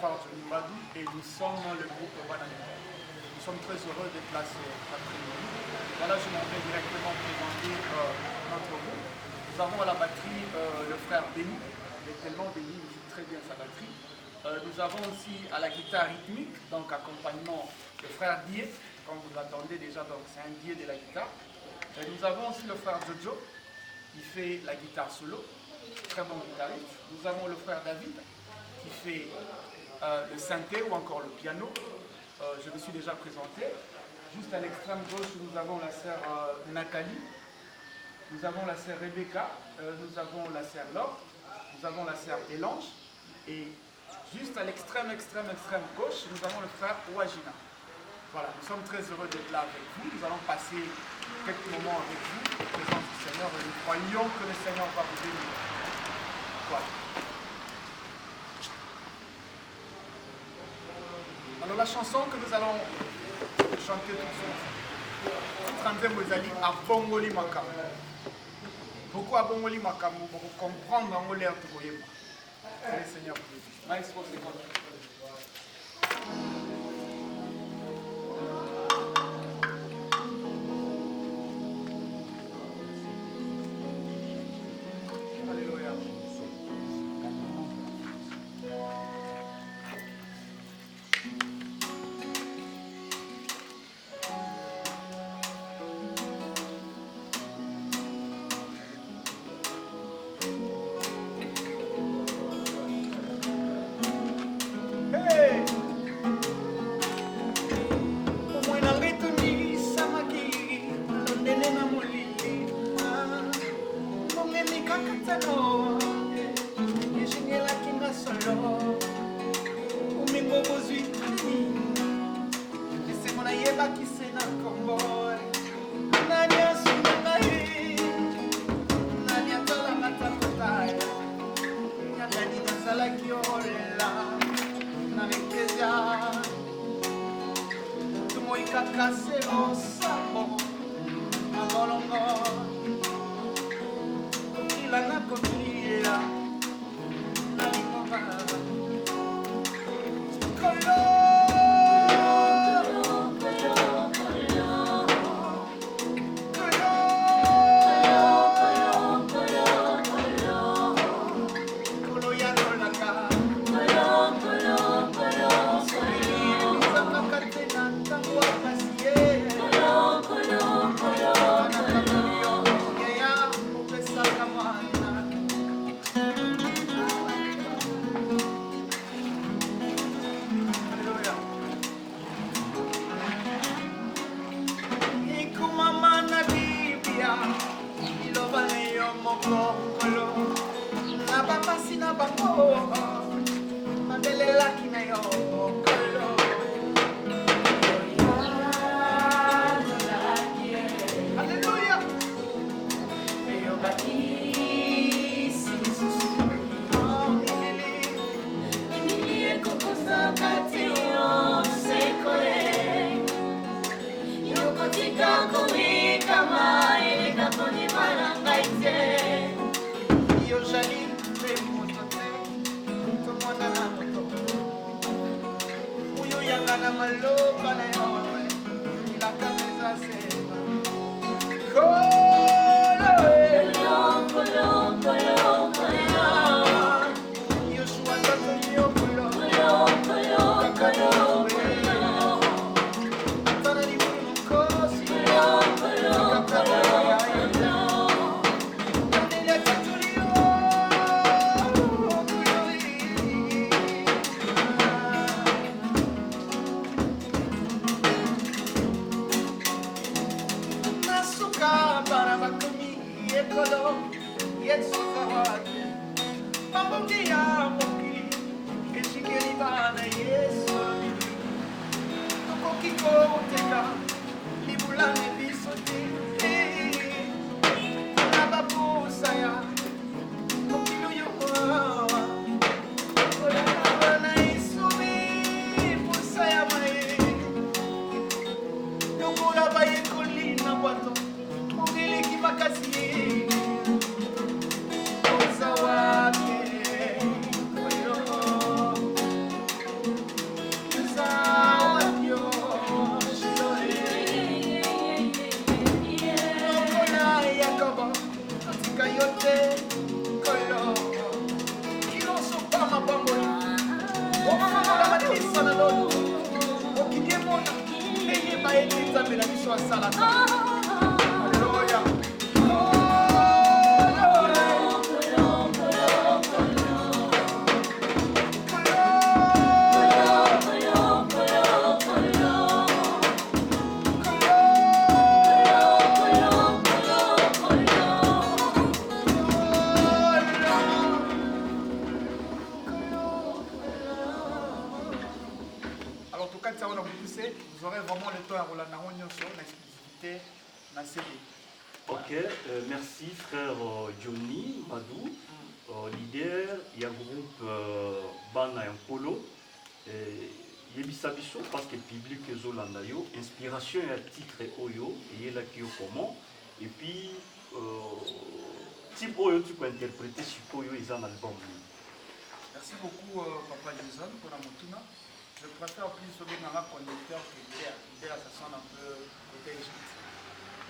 part de Mbadou et nous sommes le groupe Bananera. Nous sommes très heureux d'être là cet après-midi. Voilà, je m'en vais directement présenter notre groupe. Nous avons à la batterie le frère Béni. Il est tellement béni, il joue très bien sa batterie. Nous avons aussi à la guitare rythmique, donc accompagnement le frère Dié, comme vous l'attendez déjà, donc c'est un Dié de la guitare. Et nous avons aussi le frère Jojo, qui fait la guitare solo, très bon guitariste. Nous avons le frère David, qui fait le synthé ou encore le piano. Je me suis déjà présenté. Juste à l'extrême gauche, nous avons la sœur Nathalie, nous avons la sœur Rebecca, nous avons la sœur Laure, nous avons la sœur Elange, et juste à l'extrême gauche, nous avons le frère Ouagina. Voilà, nous sommes très heureux d'être là avec vous. Nous allons passer quelques moments avec vous, en présence du Seigneur, et nous croyons que le Seigneur va vous bénir. Voilà. Alors la chanson que nous allons chanter tout de suite, Tranzembo Ezali à Bongoli Makamu. Pourquoi Bongoli Makamu? Pour comprendre en l'air de Boyema. Que le Seigneur vous bénisse. Maestro, c'est quoi? mosana lolo okingi mona ndenge bayeli nzambe na biso asalaka. Alleluya. Vous aurez vraiment le temps à Roland sur l'exclusivité dans la CD. Ok, merci frère Johnny Madou, leader, il y a un groupe Bana Yankolo, Yebisa Biso parce que le public est Zolanda yo, inspiration et titre Oyo, et là qui est comment, et puis type Oyo tu peux interpréter sur Oyo ils ont un album. Merci beaucoup Papa Jason pour la motuna. Je préfère plus sauver un conducteur que l'idée. L'idée, ça sonne un peu côté Égypte.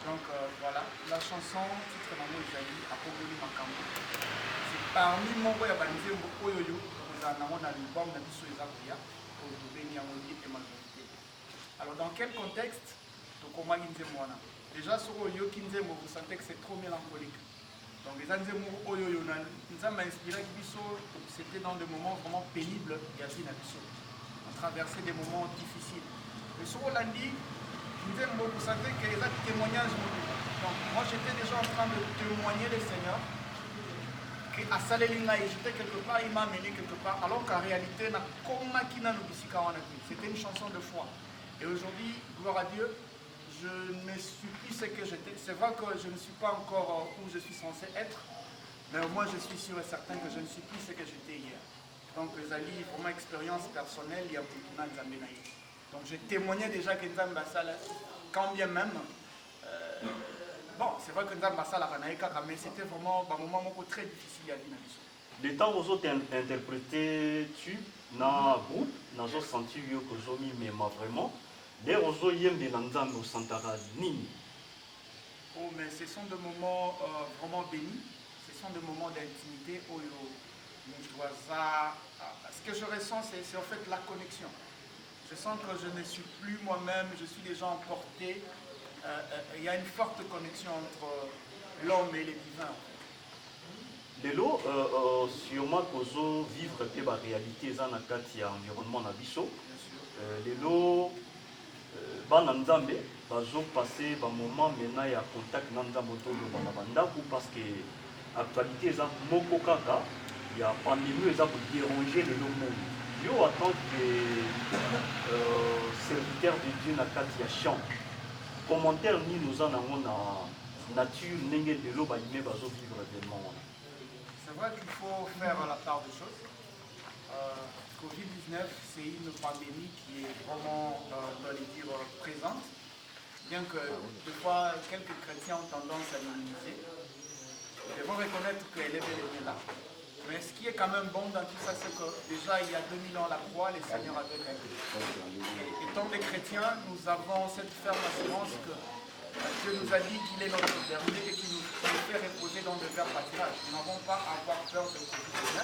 Donc voilà, la chanson, titre Namo Isaïe, Apogoli Makambo. C'est parmi mon boy à Banzé, Oyoyo, nous avons un album de Bissou Ezakuya, pour trouver Niamoli et majorité. Alors dans quel contexte, Tokoma Ginzemwana? Déjà sur Oyo Kinzemo, vous sentez que c'est trop mélancolique. Donc les Anzemo Oyoyo, nous avons inspiré Bissou, c'était dans des moments vraiment pénibles, Yasina Bissou. Traverser des moments difficiles. Mais sur Hollandi, vous sentez qu'il y a des témoignages. Donc moi j'étais déjà en train de témoigner le Seigneur. À Salélinga, j'étais quelque part, il m'a amené quelque part. Alors qu'en réalité, c'était une chanson de foi. Et aujourd'hui, gloire à Dieu, je ne suis plus ce que j'étais. C'est vrai que je ne suis pas encore où je suis censé être. Mais au moins je suis sûr et certain que je ne suis plus ce que j'étais hier. Donc, les alliés, pour ma expérience personnelle, il y a beaucoup de Nzambenaï. Donc, j'ai témoigné déjà que Nzambasala, quand bien même, bon, c'est vrai que Nzambasala, mais c'était vraiment un moment très difficile à vivre. Les temps où vous avez interprété tu dans le groupe, dans le senti que vous avez mis, mais vraiment, les vous avez mis dans le Santara Nini. Oh, mais ce sont des moments vraiment bénis, ce sont des moments d'intimité où ce que je ressens, c'est en fait la connexion. Je sens que je ne suis plus moi-même, je suis déjà emporté. Il y a une forte connexion entre l'homme et les divins. Lelo, sûrement que vous vivre la réalité dans l'environnement nabiso. Lelo, bana nzambe, bazo passer un moment maintenant il y a contact nzambe autour parce que l'actualité est moko kaka. Il y a pandémie, ils ont dérangé le monde. Yo, en tant que serviteur de Dieu, il y a chant. Commentaire, nous en avons la nature, n'engel de l'eau, il va vivre événement. C'est vrai qu'il faut faire la part des choses. Covid-19, c'est une pandémie qui est vraiment, on doit le dire, présente. Bien que, des fois, quelques chrétiens ont tendance à minimiser. Ils devons reconnaître qu'elle est bel et bien là. Mais ce qui est quand même bon dans tout ça, c'est que déjà il y a 2000 ans la croix, les seigneurs avaient vaincu. Et étant des chrétiens, nous avons cette ferme assurance que Dieu nous a dit qu'il est notre berger et qu'il nous fait reposer dans de verts pâturages. Nous n'avons pas à avoir peur de Covid-19.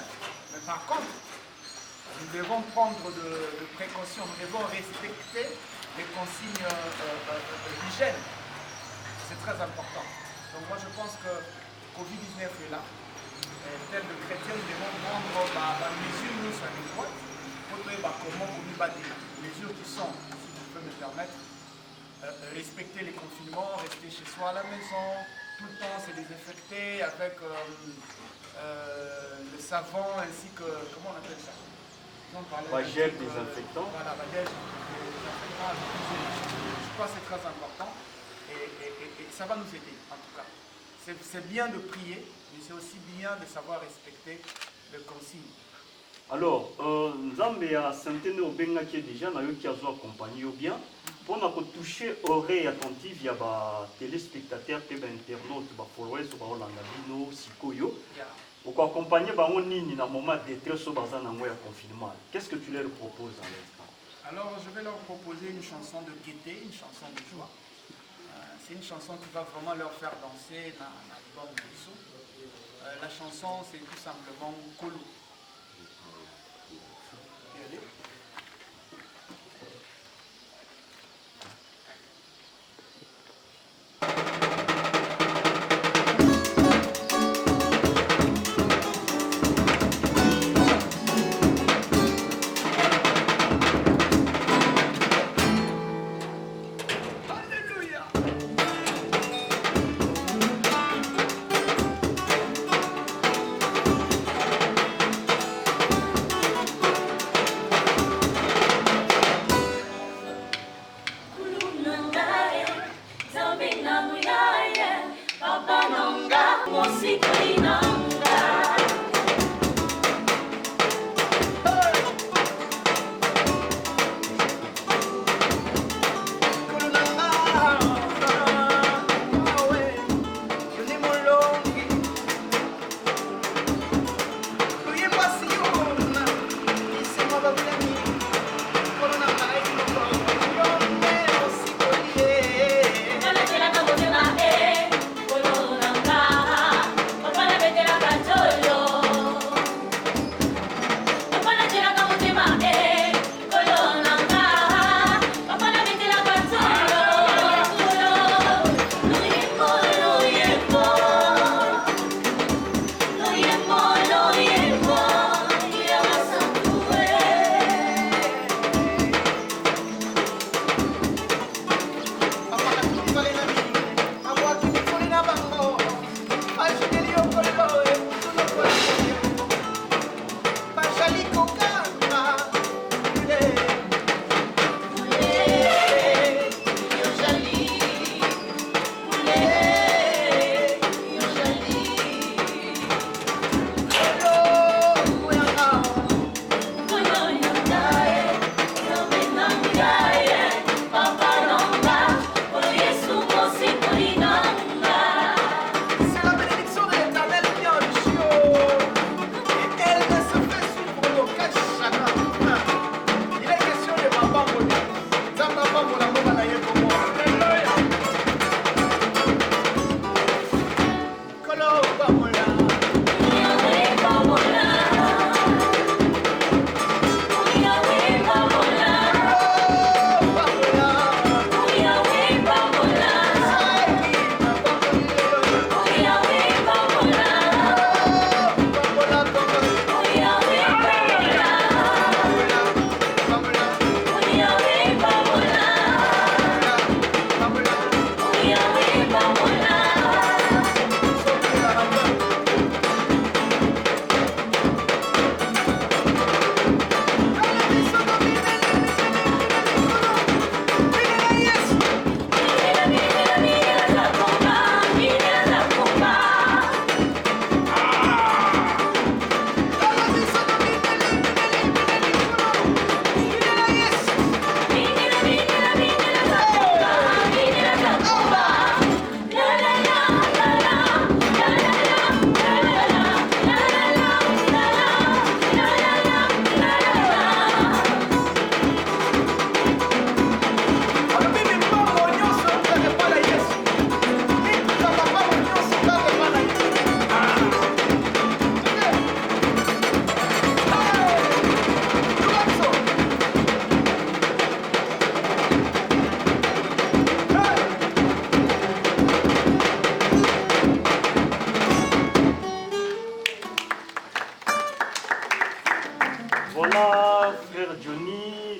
Mais par contre, nous devons prendre de précautions, nous devons respecter les consignes d'hygiène. C'est très important. Donc moi je pense que Covid-19 est là. Tel de chrétiens, nous devons prendre la mesure nous adéquate pour comment les mesures qui sont, si je peux me permettre, respecter les confinements, rester chez soi à la maison, tout le temps se désinfecter avec le savon ainsi que, comment on appelle ça? Gel désinfectant. Voilà, gel désinfectant. Je crois que c'est très important et ça va nous aider en tout cas. C'est bien de prier, mais c'est aussi bien de savoir respecter les consignes. Alors, Nzambe a Sainte-Né au Benga qui est déjà qui a accompagné bien. Pour nous toucher oreille attentive, il y a des téléspectateurs, des internautes, des followers, des Hollандabino, Sikoyo. Pour accompagner dans le moment de détresse au confinement. Qu'est-ce que tu leur proposes à l'instant? Alors, je vais leur proposer une chanson de gaieté, une chanson de joie. C'est une chanson qui va vraiment leur faire danser dans l'album de Bissou. La chanson, c'est tout simplement Kolo.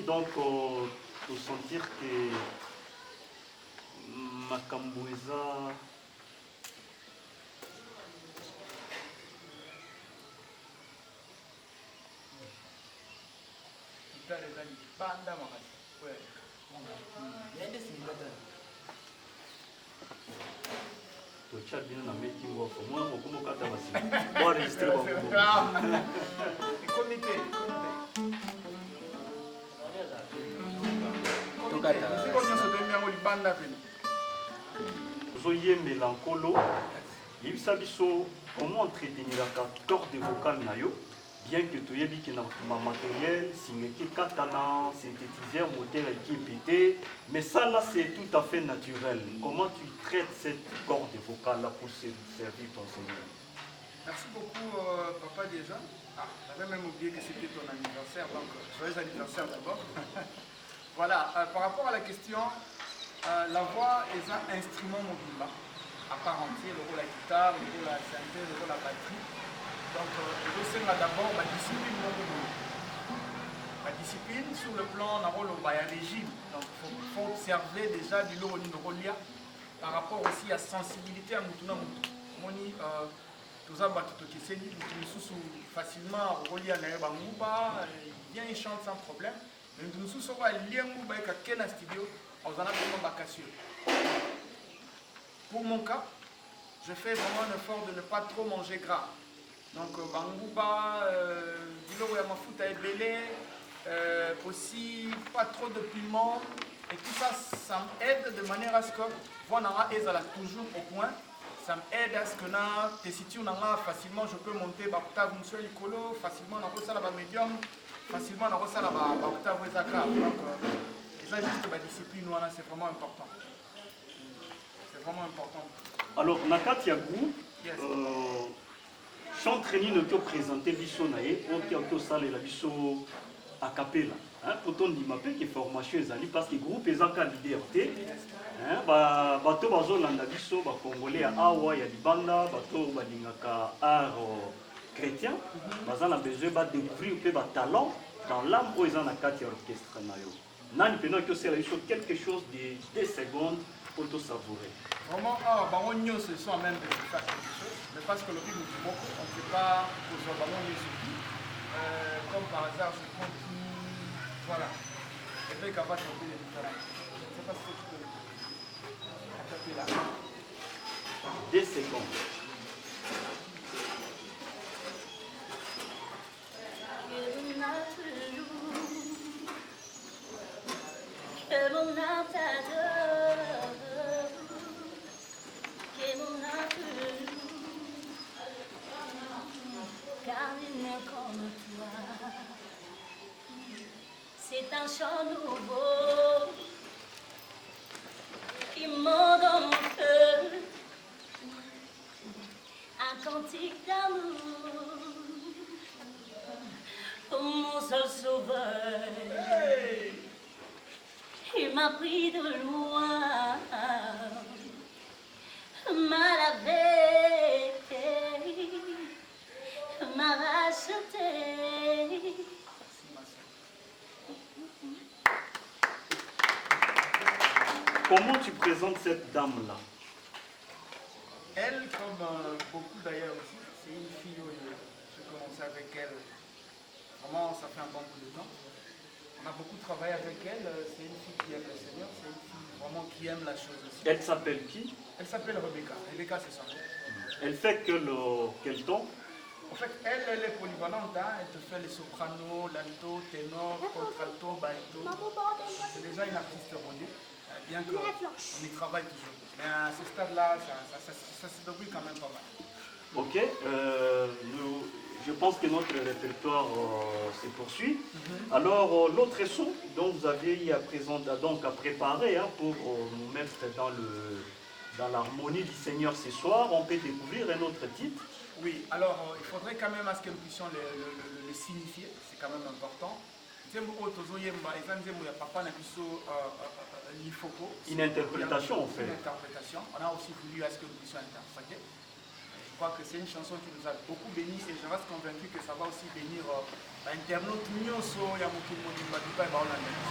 donc pour sentir que makambo eza tocha bino na making of moi mokomokata basi enregistré ozoyembela nkolo yebisa biso comment entreteniraka corde vocale na yo bien que toyebi ke na matériel singeki katana synthétiseur moteur qui pété mais ça là c'est tout à fait naturel. Comment tu traites cette corde vocale là pour servir ton Seigneur? Merci beaucoup papa déjà. J'avais même oublié que c'était ton anniversaire, donc joyeux anniversaire d'abord. Voilà, par rapport à la question, la voix est un instrument mobile à part entière, le rôle de la guitare, le rôle de la synthèse, le rôle de la batterie. Donc, je sais d'abord ma discipline mobile. Ma discipline sur le plan d'un rôle au régime. Donc, il faut observer déjà du lot au rôle par rapport aussi à la sensibilité à Moutouna Moutou. Moni, tout ça, facilement, au rôle à Naïba bien il chante sans problème. Mais nous sommes à lien avec un studio, on en a vraiment vacacieux. Pour mon cas, je fais vraiment un effort de ne pas trop manger gras. Donc, bangouba, diloro ya mafuta ebele, aussi pas trop de piment. Et tout ça, ça m'aide de manière à ce que voilà, ezala toujours au point. Ça m'aide à ce que na tessiture nanga facilement je peux monter ba octave monsieur likolo, facilement na ça la médium, facilement na ça la ba octave ezaka. Donc, ça juste la discipline voilà, c'est vraiment important. C'est vraiment important. Alors, nakati ya groupe, yes. Chantreni ne peut présenter biso nae, on peut saler la biso a cappella. Pour ton dimapé qui formation ezali parce que groupe ezaka liberté. Bato bazolanda biso ba congolais awa ya libanda, bato balingaka art chrétien, bazana besoin ba découvrir pe ba talent dans l'âme ou ezana kati ya orchestre na yo. Nani pena que c'est quelque chose de 2 secondes pour te savourer. Vraiment, on se sent même de faire quelque chose, mais parce que le rythme du mot, on ne sait pas que ce soit comme par hasard, je continue, voilà. Et puis, qu'à pas chanter les différents. Je ne sais pas si tu peux taper là. 2 secondes. C'est un chant nouveau qui monte dans mon cœur, un cantique d'amour pour mon seul sauveur. Il m'a pris de loin, m'a lavé, m'a racheté. Comment tu présentes cette dame-là? Elle, comme beaucoup d'ailleurs aussi, c'est une fille, j'ai commencé avec elle, vraiment ça fait un bon bout de temps. On a beaucoup travaillé avec elle, c'est une fille qui aime le Seigneur, c'est une fille vraiment qui aime la chose aussi. Elle s'appelle qui? Elle s'appelle Rebecca. Rebecca, c'est son nom. Elle fait quel ton? En fait, elle est polyvalente, hein? Elle te fait les sopranos, l'alto, ténor, contralto, baritone. C'est déjà une artiste rodée, bien qu'on y travaille toujours. Mais à ce stade-là, ça se débrouille quand même pas mal. Ok, je pense que notre répertoire se poursuit. Alors, l'autre son dont vous avez à présenter, donc à préparer pour nous mettre dans l'harmonie du Seigneur ce soir, on peut découvrir un autre titre. Oui, alors il faudrait quand même à ce que nous puissions le signifier, c'est quand même important. Une interprétation en fait. Une interprétation. On a aussi voulu à ce que nous puissions interpréter. Je crois que c'est une chanson qui nous a beaucoup bénis et je reste convaincu que ça va aussi bénir l'internaute Nyonso Yamukimo Nimbaduka et Baolandais.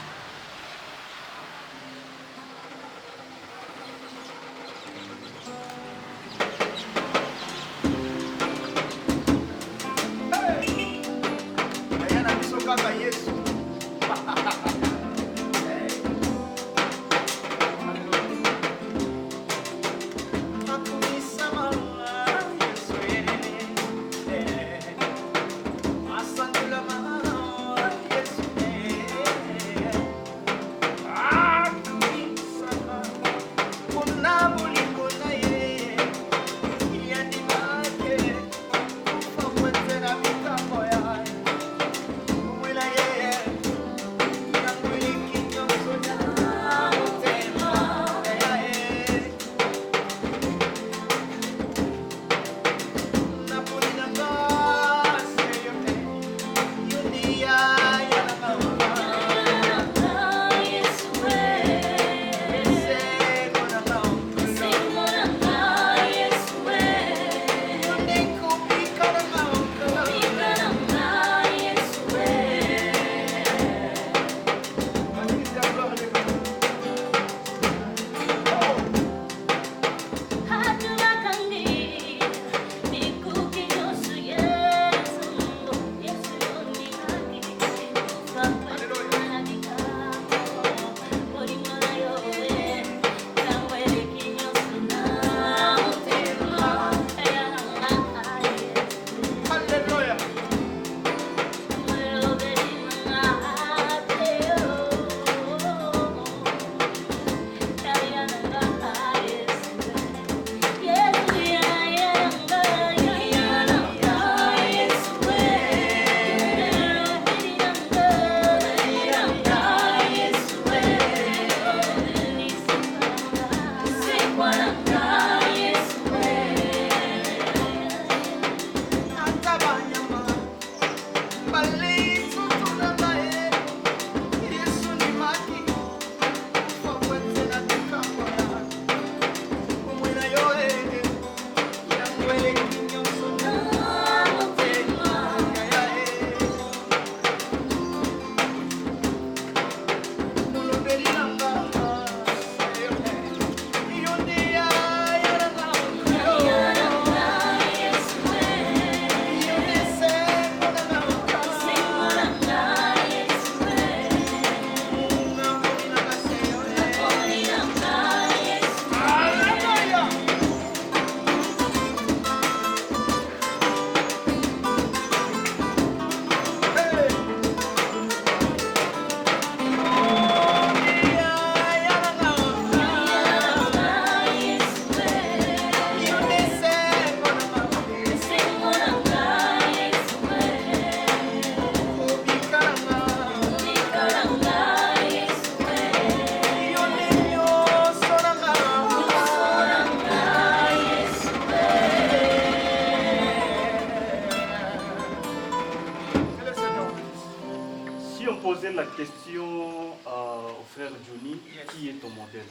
La question au frère Johnny, yes. Qui est ton modèle?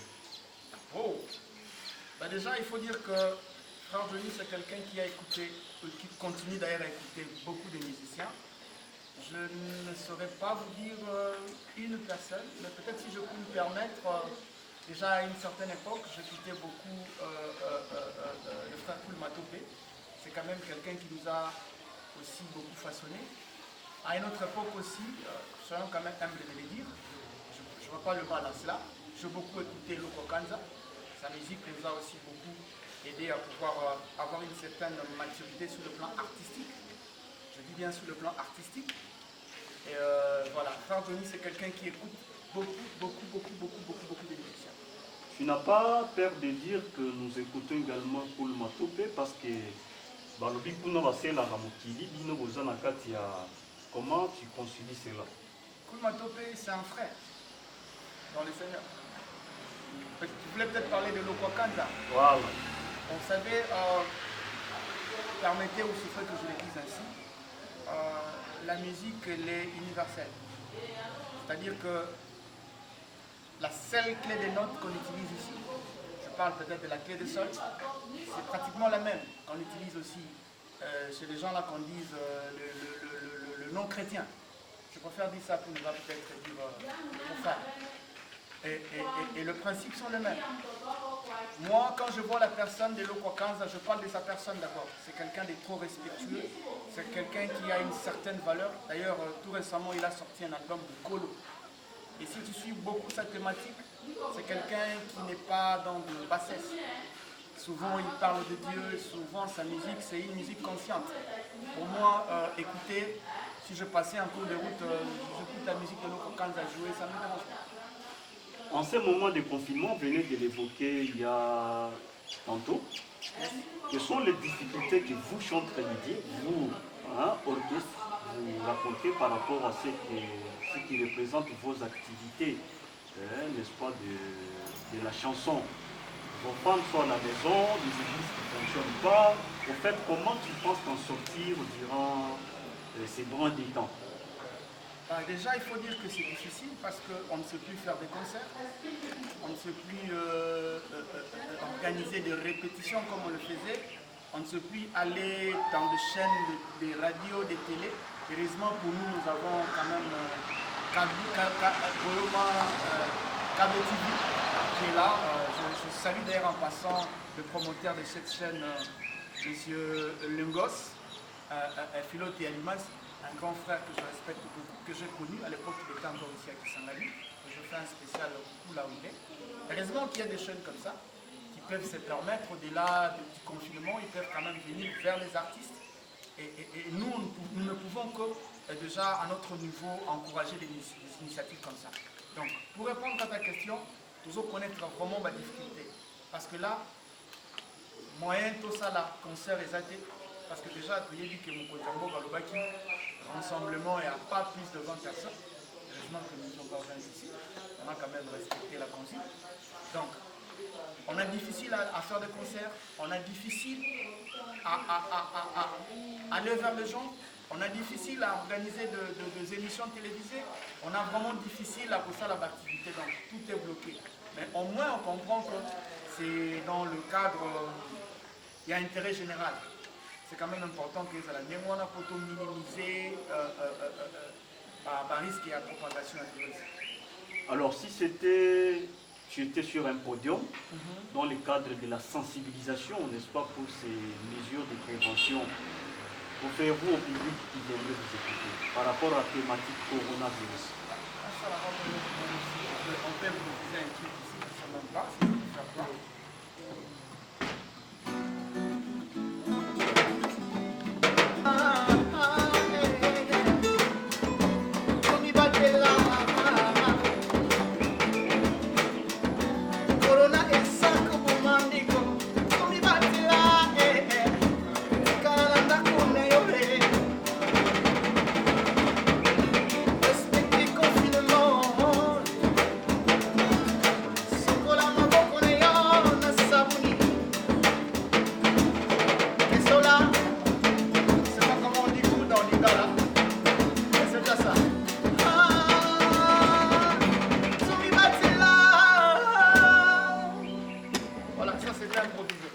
Oh, bah déjà il faut dire que frère Johnny c'est quelqu'un qui a écouté, qui continue d'ailleurs à écouter beaucoup de musiciens. Je ne saurais pas vous dire une personne, mais peut-être si je peux me permettre, déjà à une certaine époque, j'écoutais beaucoup le frère Koul Matopé. C'est quand même quelqu'un qui nous a aussi beaucoup façonné. À une autre époque aussi, soyons quand même humbles de le dire, je ne vois pas le mal à cela. J'ai beaucoup écouté Loko Kanza. Sa musique nous a aussi beaucoup aidé à pouvoir avoir une certaine maturité sur le plan artistique. Je dis bien sur le plan artistique. Et voilà, frère Johnny c'est quelqu'un qui écoute beaucoup de musiciens. Tu n'as pas peur de dire que nous écoutons également Koul Matopé parce que balobi kuna basela na mokili bino boza na kati ya. Comment tu concilies cela? Koul Matopé, c'est un frère dans le Seigneur. Tu voulais peut-être parler de Loko Kanza. Voilà. Vous savez, permettez ou souffrez que je le dise ainsi, la musique elle est universelle. C'est-à-dire que la seule clé des notes qu'on utilise ici, je parle peut-être de la clé de sol, c'est pratiquement la même qu'on utilise aussi chez les gens là qu'on dise le non chrétien. Je préfère dire ça pour ne pas peut-être dire profane. Et le principe sont les mêmes. Moi, quand je vois la personne de l'Okwakanza, je parle de sa personne d'abord. C'est quelqu'un de trop respectueux, c'est quelqu'un qui a une certaine valeur. D'ailleurs, tout récemment, il a sorti un album de Kolo. Et si tu suis beaucoup sa thématique, c'est quelqu'un qui n'est pas dans de bassesse. Souvent, il parle de Dieu, souvent sa musique, c'est une musique consciente. Pour moi, écouter, si je passais en cours de route, j'écoute la musique de l'Okwakanza jouer, ça ne me dérange pas. En ces moments de confinement, vous venez de l'évoquer il y a tantôt. Quelles sont les difficultés que vous, chantrez midi, vous, orchestre, vous racontez par rapport à ce qui représente vos activités, n'est-ce pas, de la chanson? Vos femmes sont à la maison, les églises qui ne fonctionnent pas. Au fait, comment tu penses t'en sortir durant ces brins des temps? Déjà, il faut dire que c'est difficile parce qu'on ne sait plus faire des concerts, on ne sait plus organiser des répétitions comme on le faisait, on ne sait plus aller dans des chaînes de radio, des télé. Heureusement pour nous, nous avons quand même Cable TV qui est là. Je salue d'ailleurs en passant le promoteur de cette chaîne, M. Lungos, Philo Théalimas, un grand frère que je respecte beaucoup, que j'ai connu à l'époque il était encore ici à Kisangani. Je fais un spécial coucou là où il est. Heureusement qu'il y a des chaînes comme ça qui peuvent se permettre, au-delà du confinement, ils peuvent quand même venir vers les artistes. Et nous ne pouvons que déjà à notre niveau encourager des initiatives comme ça. Donc pour répondre à ta question, toujours connaître vraiment ma difficulté. Parce que là, moyen tout ça là, concert et athées, parce que déjà, tu as dit que mon Kojambo Galobaki, rassemblement, il n'y a pas plus de 20 personnes. Heureusement que nous ne sommes pas 20 ici. On a quand même respecté la consigne. Donc, on a difficile à faire des concerts, on a difficile à aller vers les gens, on a difficile à organiser des émissions télévisées, on a vraiment difficile à pousser l'activité, donc tout est bloqué. Mais au moins, on comprend que c'est dans le cadre, il y a intérêt général. C'est quand même important que ça la mémoire pour minimiser risque et la propagation intéresseuse. Alors, si tu étais sur un podium, dans le cadre de la sensibilisation, n'est-ce pas, pour ces mesures de prévention, qu'offrez-vous au public qui viendrait vous écouter par rapport à la thématique coronavirus? On peut vous dire un truc ici, ça ne même pas, si je peux faire quoi.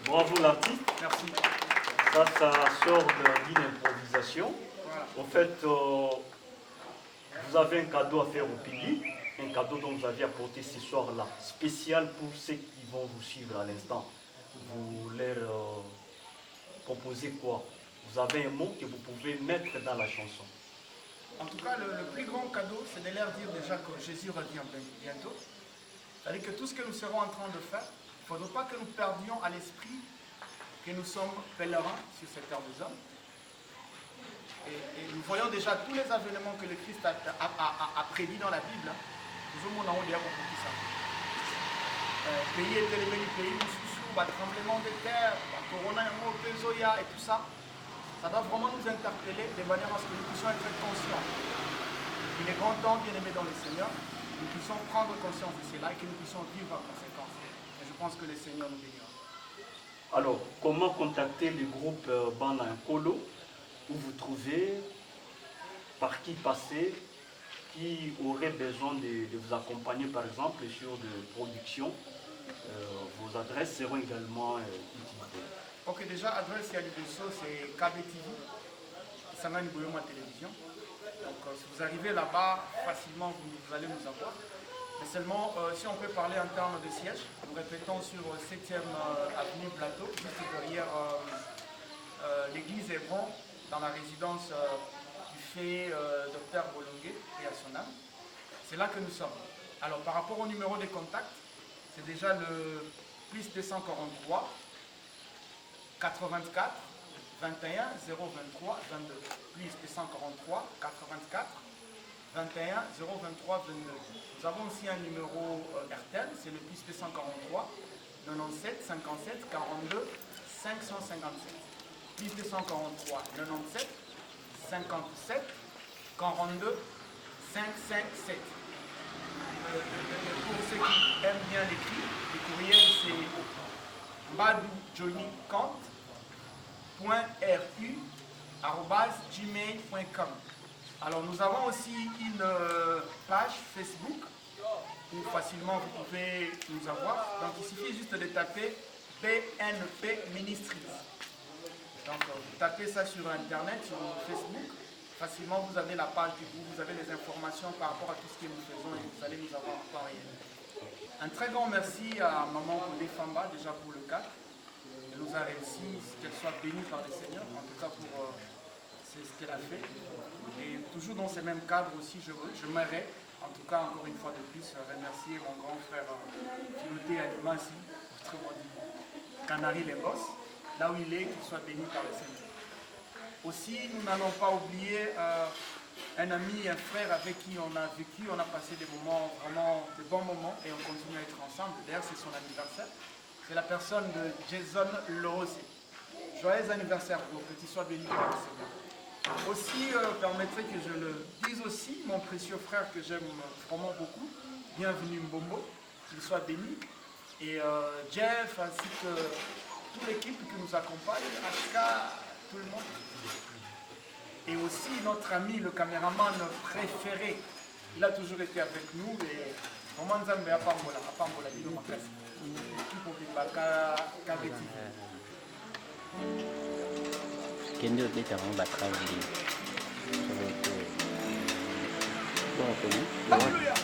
Bravo l'artiste. Merci. Ça sort d'une improvisation. Voilà. En fait, vous avez un cadeau à faire au public, un cadeau dont vous avez apporté ce soir-là, spécial pour ceux qui vont vous suivre à l'instant. Vous leur proposez quoi? Vous avez un mot que vous pouvez mettre dans la chanson. En tout cas, le plus grand cadeau, c'est de leur dire déjà que Jésus revient bientôt. C'est-à-dire que tout ce que nous serons en train de faire, il ne faudra pas que nous perdions à l'esprit que nous sommes pèlerins sur cette terre des hommes. Et nous voyons déjà tous les événements que le Christ a prédits dans la Bible. Nous avons déjà compris ça. Pays et pays, tremblement de terre, corona, et tout ça. Ça doit vraiment nous interpeller de manière à ce que nous puissions être conscients. Il est grand temps, bien aimé dans le Seigneur, que nous puissions prendre conscience de cela et que nous puissions vivre en conséquence. Et je pense que le Seigneur nous bénira. Alors, comment contacter le groupe Bana Nkolo? Où vous trouvez, par qui passer, qui aurait besoin de vous accompagner par exemple sur de production, vos adresses seront également utilisées. Ok, déjà, adresse à Liboso, c'est KBTV, Sangani Boyoma Télévision. Donc, si vous arrivez là-bas, facilement, vous allez nous avoir. Mais seulement, si on peut parler en termes de siège, nous répétons sur 7e avenue Plateau, juste derrière l'église Hébron, dans la résidence du fait Dr Bolongué et à son âme. C'est là que nous sommes. Alors, par rapport au numéro de contact, c'est déjà le plus 243 84 21 023 22. Plus 243 84 21 023 22. Nous avons aussi un numéro RTL, c'est le plus 243 97 57 42 557. Plus 243 97 57 42 557. Pour ceux qui aiment bien l'écrit, le courriel c'est badoujohnnycante.ru@gmail.com. Alors nous avons aussi une page Facebook où facilement vous pouvez nous avoir. Donc il suffit juste de taper BNP Ministries. Donc vous tapez ça sur internet, sur Facebook. Facilement, vous avez la page du groupe, vous avez les informations par rapport à tout ce que nous faisons et vous allez nous avoir en temps réel. Un très grand merci à Maman Odé Famba, déjà pour le cadre. Elle nous a réussi, qu'elle soit bénie par le Seigneur, en tout cas pour ce qu'elle a fait. Et toujours dans ce même cadre aussi, je m'aimerais, en tout cas encore une fois de plus, remercier mon grand frère Timothée Adimassi, autrement dit Canary Lagos, là où il est, qu'il soit béni par le Seigneur. Aussi, nous n'allons pas oublier un ami, un frère avec qui on a vécu, on a passé des moments, vraiment de bons moments et on continue à être ensemble. D'ailleurs, c'est son anniversaire. C'est la personne de Jason Lorosé. Joyeux anniversaire pour que tu sois béni par le Seigneur. Aussi, permettez que je le dise aussi, mon précieux frère que j'aime vraiment beaucoup, bienvenue Mbombo, qu'il soit béni. Et Jeff ainsi que toute l'équipe qui nous accompagne, Aska, tout le monde. Et aussi notre ami, le caméraman préféré, il a toujours été avec nous et vraiment Nzambe à Pambola, Bilo Makasi. Qui pour qu'il baka KBTV. Kende oteta mo batraveling. Bon, Alléluia.